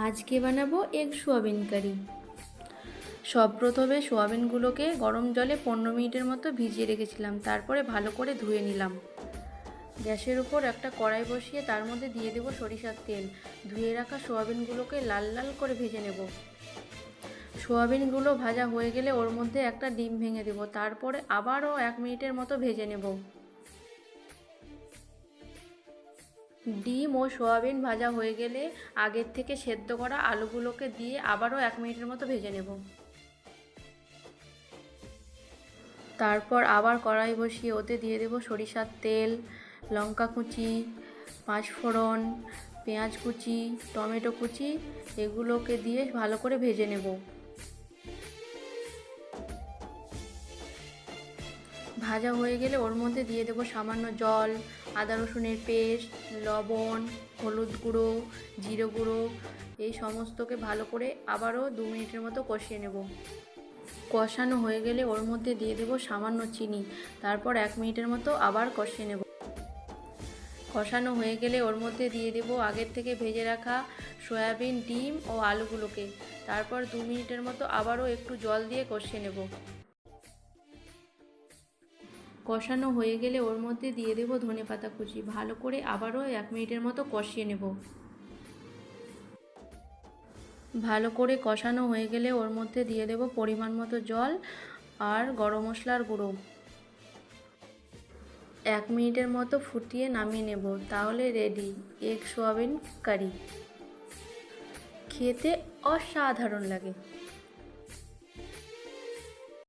আজকে বানাবো egg soybean কারি। সব প্রথমে সোয়াবিনগুলোকে গরম জলে 15 মিনিটের মতো ভিজিয়ে রেখেছিলাম, তারপরে ভালো করে ধুয়ে নিলাম। গ্যাসের উপর একটা কড়াই বসিয়ে তার মধ্যে দিয়ে দেবো সরিষার তেল। ধুয়ে রাখা সোয়াবিনগুলোকে লাল লাল করে ভেজে নেব। সোয়াবিনগুলো ভাজা হয়ে গেলে ওর মধ্যে একটা ডিম ভেঙে দেবো, তারপরে আবারও 1 মিনিটের মতো ভেজে নেব। ডিম ও সোয়াবিন ভাজা হয়ে গেলে আগের থেকে সেদ্ধ করা আলুগুলোকে দিয়ে আবারও 1 মিনিটের মতো ভেজে নেব। তারপর আবার কড়াই বসিয়ে ওতে দিয়ে দেবো সরিষার তেল, লঙ্কা কুচি, পাঁচফোড়ন, পেঁয়াজ কুচি, টমেটো কুচি, এগুলোকে দিয়ে ভালো করে ভেজে নেব। ভাজা হয়ে গেলে ওর মধ্যে দিয়ে দেবো সামান্য জল, আদা রসুনের পেস্ট, লবণ, হলুদ গুঁড়ো, জিরে গুঁড়ো, এই সমস্তকে ভালো করে আবারও 2 মিনিটের মতো কষিয়ে নেব। কষানো হয়ে গেলে ওর মধ্যে দিয়ে দেবো সামান্য চিনি, তারপর 1 মিনিটের মতো আবার কষিয়ে নেব। কষানো হয়ে গেলে ওর মধ্যে দিয়ে দেবো আগের থেকে ভেজে রাখা সয়াবিন, ডিম ও আলুগুলোকে, তারপর 2 মিনিটের মতো আবারও একটু জল দিয়ে কষিয়ে নেব। কষানো হয়ে গেলে ওর মধ্যে দিয়ে দেবো ধনেপাতা কুচি, ভালো করে আবারও 1 মিনিটের মতো কষিয়ে নেব। ভালো করে কষানো হয়ে গেলে ওর মধ্যে দিয়ে দেবো পরিমাণ মতো জল আর গরম মশলার গুঁড়ো। 1 মিনিটের মতো ফুটিয়ে নামিয়ে নেব, তাহলে রেডি এগ সোয়াবিন কারি। খেতে অসাধারণ লাগে।